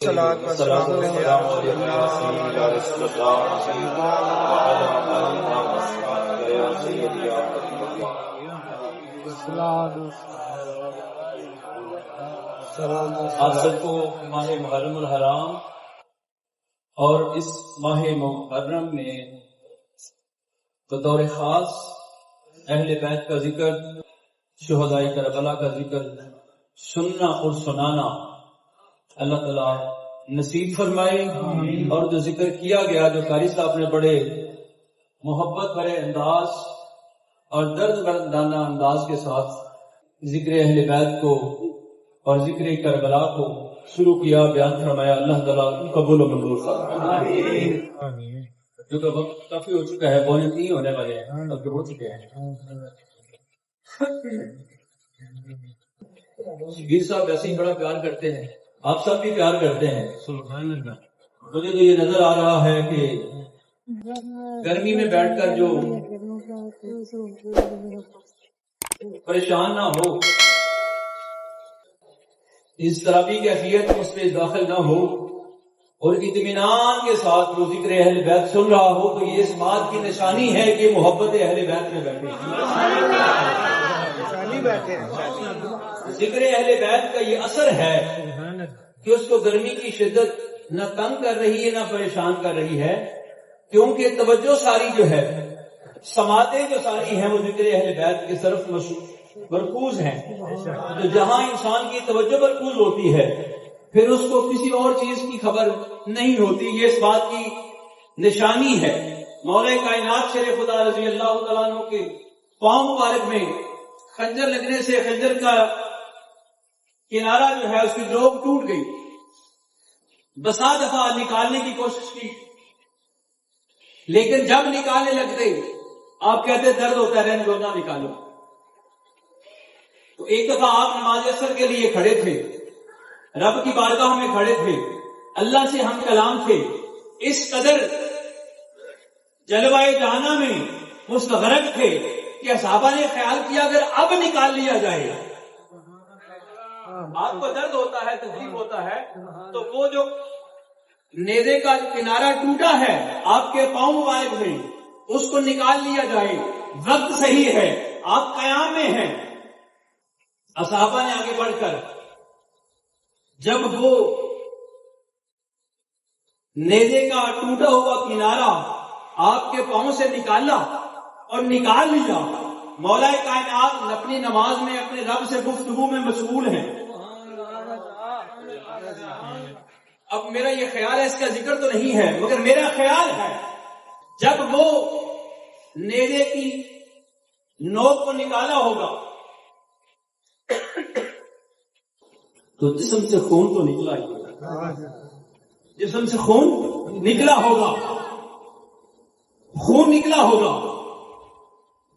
آپ سب کو ماہ محرم الحرام اور اس ماہ محرم میں بطور خاص اہل بیت کا ذکر، شہداء کربلا کا ذکر سننا اور سنانا اللہ تعالیٰ نصیب فرمائے۔ اور جو ذکر کیا گیا، جو قاری صاحب نے بڑے محبت بھرے انداز اور درد بردانہ انداز کے ساتھ ذکر اہل بیت کو اور ذکر کربلا کو شروع کیا، بیان فرمایا، اللہ تعالیٰ قبول و منظور فرمائے۔ جو کہ وقت کافی ہو چکا ہے، 2:45 ہونے والے ہیں، اب ہو چکے ہیں۔ گیر صاحب ویسے ہی بڑا پیار کرتے ہیں، آپ سب بھی پیار کرتے ہیں۔ مجھے تو یہ نظر آ رہا ہے کہ گرمی میں بیٹھ کر جو پریشان نہ ہو، اس طرح کی کیفیت اس پہ داخل نہ ہو اور اطمینان کے ساتھ وہ ذکر اہل بیت سن رہا ہو، تو یہ اس بات کی نشانی ہے کہ محبت اہل بیت میں بیٹھے ہیں۔ ذکر اہل بیت کا یہ اثر ہے کہ اس کو گرمی کی شدت نہ تنگ کر رہی ہے نہ پریشان کر رہی ہے، کیونکہ توجہ ساری جو ہے، سماعتیں جو ساری ہیں وہ ذکر اہل بیت کی طرف مرکوز ہیں۔ تو جہاں انسان کی توجہ مرکوز ہوتی ہے پھر اس کو کسی اور چیز کی خبر نہیں ہوتی۔ یہ اس بات کی نشانی ہے۔ مولا کائنات شیر خدا رضی اللہ تعالیٰ عنہ کے پاؤں مبارک میں خنجر لگنے سے خنجر کا کنارہ جو ہے اس کی ڈوب ٹوٹ گئی، بسا دفعہ نکالنے کی کوشش کی، لیکن جب نکالنے لگتے آپ کہتے درد ہوتا ہے، رہنے دو نہ نکالو۔ تو ایک دفعہ آپ نماز عصر کے لیے کھڑے تھے، رب کی بارگاہ میں کھڑے تھے، اللہ سے ہم کلام تھے، اس قدر جلوہ جہانا میں مستغرق تھے کہ صحابہ نے خیال کیا اگر اب نکال لیا جائے، آپ کو درد ہوتا ہے، تکلیف ہوتا ہے، تو وہ جو نیزے کا کنارہ ٹوٹا ہے آپ کے پاؤں مبارک میں، اس کو نکال لیا جائے، وقت صحیح ہے، آپ قیام میں ہیں۔ صحابہ نے آگے بڑھ کر جب وہ نیزے کا ٹوٹا ہوا کنارہ آپ کے پاؤں سے نکالا اور نکال لیا، مولا کائنات اپنی نماز میں اپنے رب سے گفتگو میں مشغول ہیں۔ اب میرا یہ خیال ہے، اس کا ذکر تو نہیں ہے مگر میرا خیال ہے جب وہ نیزے کی نوک کو نکالا ہوگا تو جسم سے خون تو نکلا ہی ہوگا، جسم سے خون نکلا ہوگا، خون نکلا ہوگا۔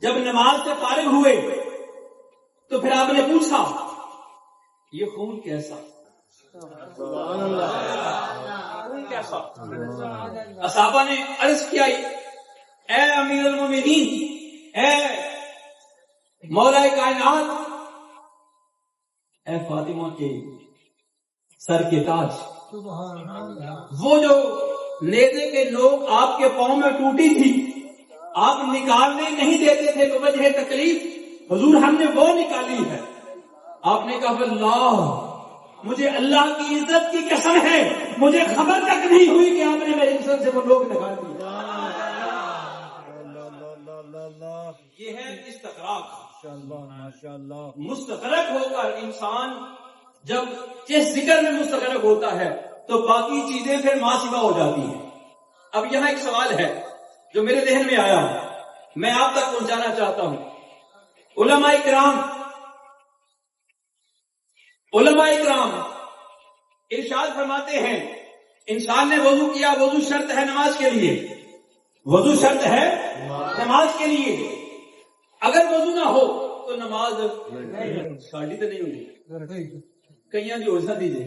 جب نماز سے فارغ ہوئے تو پھر آپ نے پوچھا یہ خون کیسا؟ خون کیسا؟ صحابہ نے عرض کیا اے امیر المومنین، اے مولا کائنات، اے فاطمہ کے سر کے تاج، وہ جو نیزے کے نوک آپ کے پاؤں میں ٹوٹی تھی، آپ نکالنے نہیں دیتے تھے تو وجہ تکلیف، حضور ہم نے وہ نکالی ہے۔ آپ نے کہا اللہ، مجھے اللہ کی عزت کی قسم ہے مجھے خبر تک نہیں ہوئی کہ آپ نے میرے جسم سے وہ لوگ نکال دیے۔ یہ ہے استغراق۔ مستغرق ہو کر انسان جب جس ذکر میں مستغرق ہوتا ہے تو باقی چیزیں پھر ماسوا ہو جاتی ہیں۔ اب یہاں ایک سوال ہے جو میرے ذہن میں آیا، میں آپ تک پہنچانا چاہتا ہوں۔ علماء کرام ارشاد فرماتے ہیں انسان نے وضو کیا، وضو شرط ہے نماز کے لیے، وضو شرط ہے نماز کے لیے، اگر وضو نہ ہو تو نماز ساڑی تو نہیں ہوتی، کئی دی ہو سکتی جی،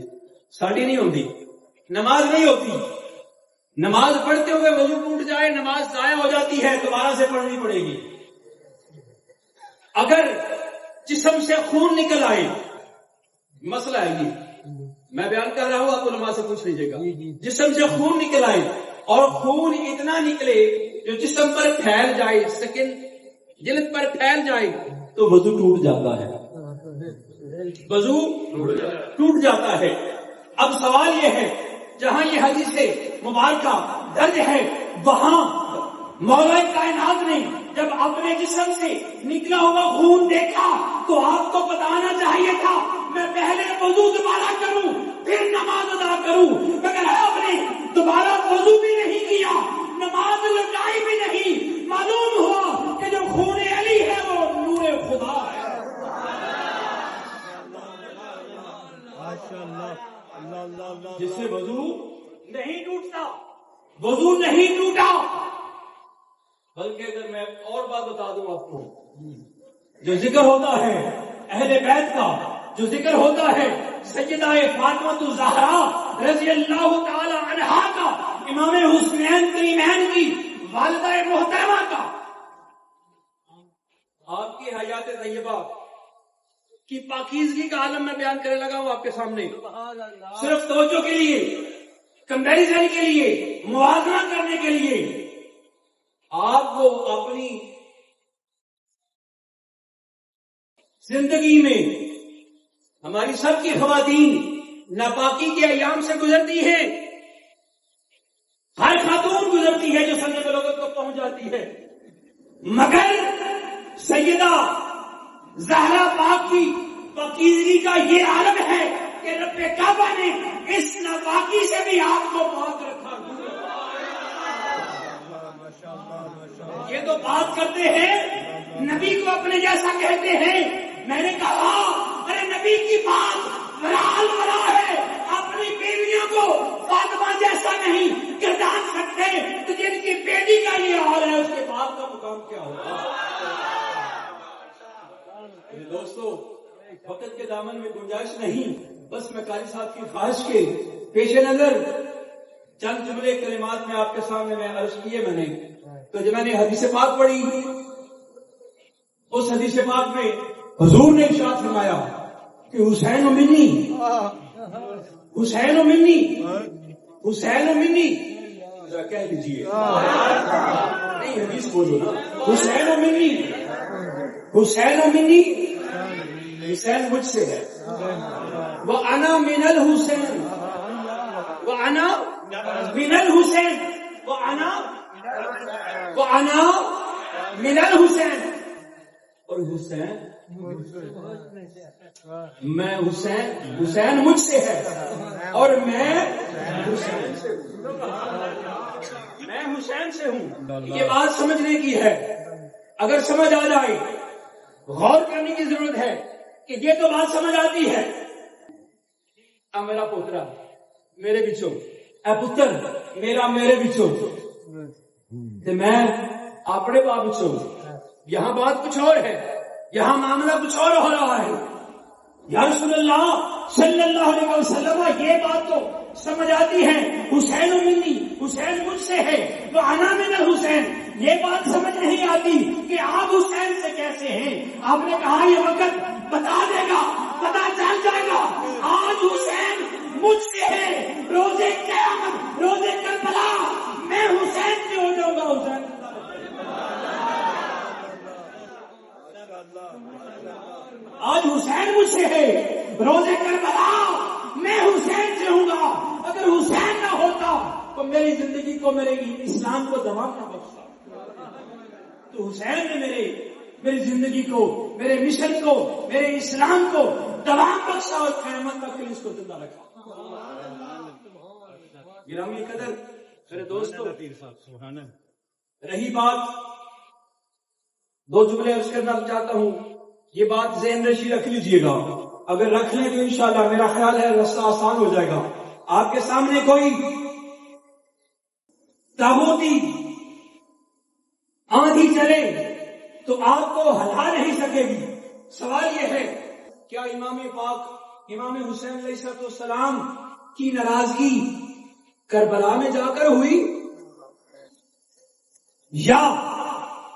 ساڑی نہیں ہوتی، نماز نہیں ہوتی۔ نماز پڑھتے ہوئے وضو ٹوٹ جائے، نماز ضائع ہو جاتی ہے، دوبارہ سے پڑھنی پڑے گی۔ اگر جسم سے خون نکل آئے، مسئلہ ہے یہ، میں بیان کر رہا ہوں، آپ علماء سے پوچھ لیجیے گا. جسم سے خون نکل آئے اور خون اتنا نکلے جو جسم پر پھیل جائے، سکن جلد پر پھیل جائے تو وضو ٹوٹ جاتا ہے. وضو ٹوٹ جاتا ہے. اب سوال یہ ہے، جہاں یہ حدیث مبارکہ درج ہے وہاں مولا کائنات نے جب اپنے جسم سے نکلا ہوا خون دیکھا تو آپ کو بتانا چاہیے تھا میں پہلے وضو دوبارہ کروں پھر نماز ادا کروں، مگر آپ نے دوبارہ وضو بھی نہیں کیا، نماز لٹائی بھی نہیں. معلوم ہوا کہ جو خون علی ہے وہ نور خدا ہے. جس سے وضو نہیں ٹوٹتا، وضو نہیں ٹوٹا. بلکہ اگر میں اور بات بتا دوں آپ کو، جو ذکر ہوتا ہے اہل بیت کا، جو ذکر ہوتا ہے سیدہ فاطمہ الزہرا رضی اللہ تعالی عنہا کا، امام حسنین کریمین کی والدہ محترمہ کا، آپ کی حیات طیبہ کی پاکیزگی کا عالم میں بیان کرنے لگا ہوں آپ کے سامنے، صرف توجہ کے لیے، کمپیریزن کے لیے، موازنہ کرنے کے لیے. آپ کو اپنی زندگی میں ہماری سب کی خواتین ناپاکی کے ایام سے گزرتی ہیں، ہر خاتون گزرتی ہے جو سنگ بلاغت کو پہنچ جاتی ہے، مگر سیدہ زہرا پاک کی پاکیزگی کا یہ عالم ہے کہ رب کعبہ نے اس ناپاکی سے بھی آپ کو پاک رکھا. یہ تو بات کرتے ہیں نبی کو اپنے جیسا کہتے ہیں. میں نے کہا ارے نبی کی بات ورال ورا ہے، اپنی بیویوں کو فاطمہ جیسا نہیں گردان سکتے تو جن کی بیٹی کا یہ حال ہے اس کے بعد کا مقام کیا ہوگا. دوستو وقت کے دامن میں گنجائش نہیں، بس میں قاری صاحب کی خواہش کے پیش نظر چند جملے کلمات میں آپ کے سامنے میں عرض کیے. میں نے تو جب میں نے حدیث پاک پڑھی، اس حدیث پاک میں حضور نے ارشاد فرمایا کہ حسین و منی، حسین و منی، حسین و منی، کہہ دیجیے نہیں حدیث بولو نا، حسین و منی، حسین و منی، حسین مجھ سے ہے، وَأَنَا مِنَ الْحُسَيْنِ، وَأَنَا مِنَ الْحُسَيْنِ، وَأَنَا مِنَ الْحُسَيْنِ. اور حسین میں حسین مجھ سے ہے اور میں حسین سے ہوں، میں حسین سے ہوں. یہ بات سمجھنے کی ہے، اگر سمجھ آ جائے غور کرنے کی ضرورت ہے کہ یہ تو بات سمجھ آتی ہے. اب میرا پوترا میرے بچوں، اے پتر میرا میرے بچوں، میں اپنے باپ بچوں. یہاں بات کچھ اور ہے، یہاں معاملہ کچھ اور ہو رہا ہے. یا رسول اللہ صلی اللہ علیہ وسلم یہ بات تو سمجھ آتی ہے حسین و منی، حسین مجھ سے ہے، تو انا من الحسین. یہ بات سمجھ نہیں آتی کہ آپ حسین سے کیسے ہیں. آپ نے کہا یہ وقت بتا دے گا، پتا چل جائے گا. آج حسین مجھ سے ہے، روزے قیامت، روزے کربلا میں حسین سے ہو جاؤں گا. حسین آج حسین مجھ سے ہے، روزے کربلا میں حسین سے ہوں گا. اگر حسین نہ ہوتا تو میری زندگی کو، میرے اسلام کو دوام نہ بخشا. تو حسین نے میری زندگی کو، میرے مشن کو، میرے اسلام کو دوام بخشا اور قیامت تک اس کو زندہ رکھا. گرامی قدر میرے دوستو، رہی بات، دو جملے عرض کرنا چاہتا ہوں. یہ بات ذہن نشی رکھ لیجئے گا، اگر رکھ لیں تو انشاءاللہ میرا خیال ہے رستہ آسان ہو جائے گا. آپ کے سامنے کوئی تاغوتی آندھی چلے تو آپ کو ہلا نہیں سکے گی. سوال یہ ہے کیا امام پاک امام حسین علیہ السلام کی ناراضگی کربلا میں جا کر ہوئی یا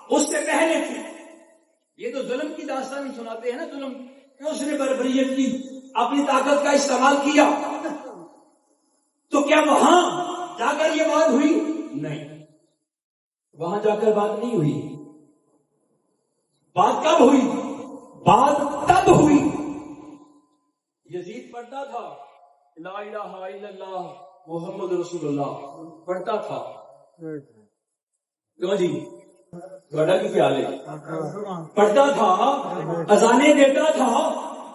اس سے پہلے تھی؟ یہ تو ظلم کی داستان سناتے ہیں نا، ظلم کہ اس نے بربریت کی اپنی طاقت کا استعمال کیا تو کیا وہاں جا کر یہ بات ہوئی؟ نہیں، وہاں جا کر بات نہیں ہوئی. بات کب ہوئی؟ بات تب ہوئی یزید پڑھتا تھا لا الہ الا اللہ محمد رسول اللہ، پڑھتا تھا. کیوں جی بڑا کی خیال ہے؟ پڑھتا تھا، اذانیں دیتا تھا،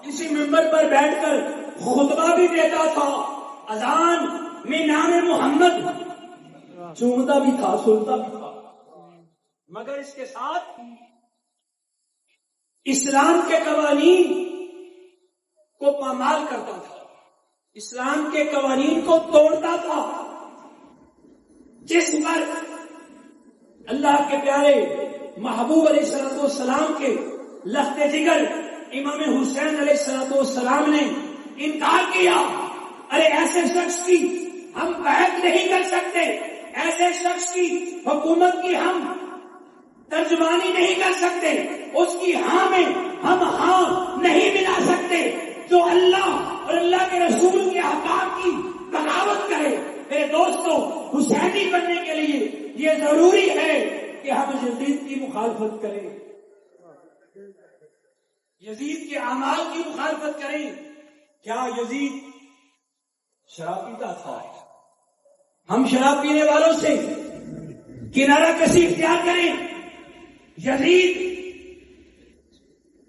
کسی ممبر پر بیٹھ کر خطبہ بھی دیتا تھا، اذان میں نام محمد چومتا بھی تھا، سنتا بھی تھا، مگر اس کے ساتھ اسلام کے قوانین کو پامال کرتا تھا، اسلام کے قوانین کو توڑتا تھا، جس پر اللہ کے پیارے محبوب علیہ السلام کے لخت جگر امام حسین علیہ السلام نے انکار کیا. ارے ایسے شخص کی ہم بیعت نہیں کر سکتے، ایسے شخص کی حکومت کی ہم ترجمانی نہیں کر سکتے، اس کی ہاں میں ہم ہاں نہیں ملا سکتے. جو اللہ اور اللہ کے رسول کے احکام کی بغاوت کرے، میرے دوستوں، حسینی بننے کے لیے یہ ضروری ہے کہ ہم یزید کی مخالفت کریں، یزید کے اعمال کی مخالفت کریں. کیا یزید شراب پیتا تھا؟ ہم شراب پینے والوں سے کنارہ کشی اختیار کریں. یزید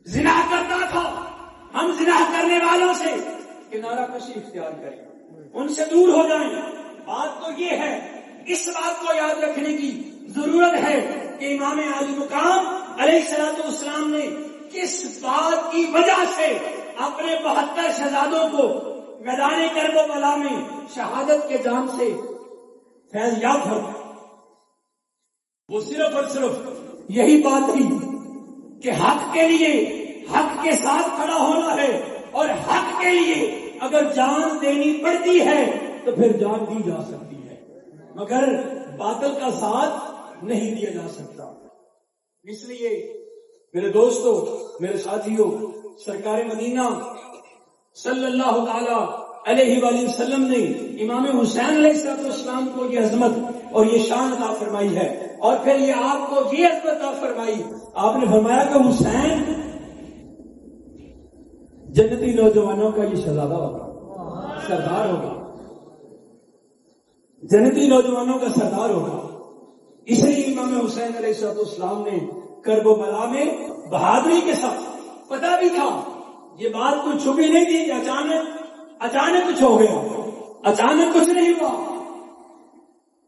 زنا کرتا تھا، ہم زنا کرنے والوں سے کنارہ کشی اختیار کریں، ان سے دور ہو جائیں. بات تو یہ ہے، اس بات کو یاد رکھنے کی ضرورت ہے کہ امام عالی مقام علیہ السلام نے کس بات کی وجہ سے اپنے 72 شہزادوں کو میدان کربلا میں شہادت کے جام سے فیض یاب فرمایا. وہ صرف اور صرف یہی بات تھی کہ حق کے لیے حق کے ساتھ کھڑا ہونا ہے، اور حق کے لیے اگر جان دینی پڑتی ہے تو پھر جان دی جا سکتی ہے، مگر باطل کا ساتھ نہیں دیا جا سکتا. اس لیے میرے دوستوں، میرے ساتھیوں، سرکار مدینہ صلی اللہ تعالی علیہ وآلہ وسلم نے امام حسین علیہ السلام کو یہ عظمت اور یہ شان عطا فرمائی ہے، اور پھر یہ آپ کو یہ عظمت عطا فرمائی. آپ نے فرمایا کہ حسین جنتی نوجوانوں کا یہ شہزادہ ہوگا، سردار ہوگا، جنتی نوجوانوں کا سردار ہوگا. اس لیے امام حسین علیہ السلام نے کرب و بلا میں بہادری کے ساتھ، پتہ بھی تھا یہ بات کوئی چھپی نہیں تھی کہ اچانک کچھ ہو گیا، اچانک کچھ نہیں ہوا،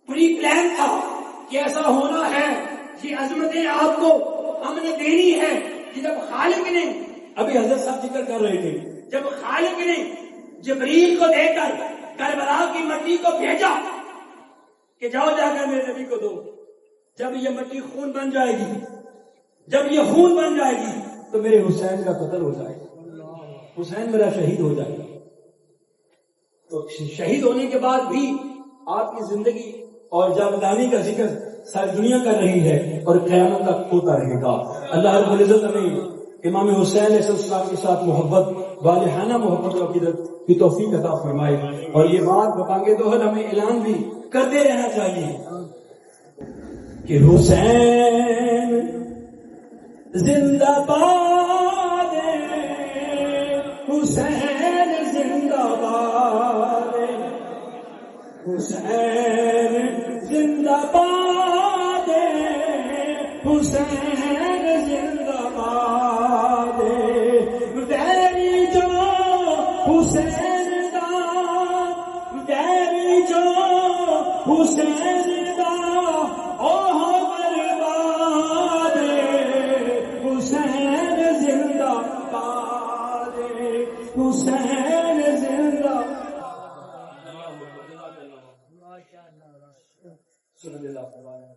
پری پلان تھا کہ ایسا ہونا ہے. یہ عظمتیں آپ کو ہم نے دینی ہے کہ جب خالق نے، ابھی حضرت صاحب ذکر کر رہے تھے، جب خالق نے جبریل کو دے کر کربلا کی مٹی کو بھیجا کہ جاؤ جا کر میرے نبی کو دو، جب یہ مٹی خون بن جائے گی، جب یہ خون بن جائے گی تو میرے حسین کا قتل ہو جائے گا، حسین میرا شہید ہو جائے گا. تو شہید ہونے کے بعد بھی آپ کی زندگی اور جاودانی کا ذکر ساری دنیا کر رہی ہے اور قیامت تک ہوتا رہے گا. اللہ رب العزت ہمیں امام حسین علیہ السلام کے ساتھ محبت، والہانہ محبت و عقیدت کی توفیق عطا فرمائے. اور یہ بات بپانگے دوہر ہمیں اعلان بھی کرتے رہنا چاہیے کہ حسین زندہ باد، حسین زندہ باد، حسین زندہ باد، حسین زندہ باد. ویری جو حسین دا، ویری جو حسین دا، اوہ برباد، حسین زندہ باد، حسین زندہ. صلی اللہ علیہ وسلم.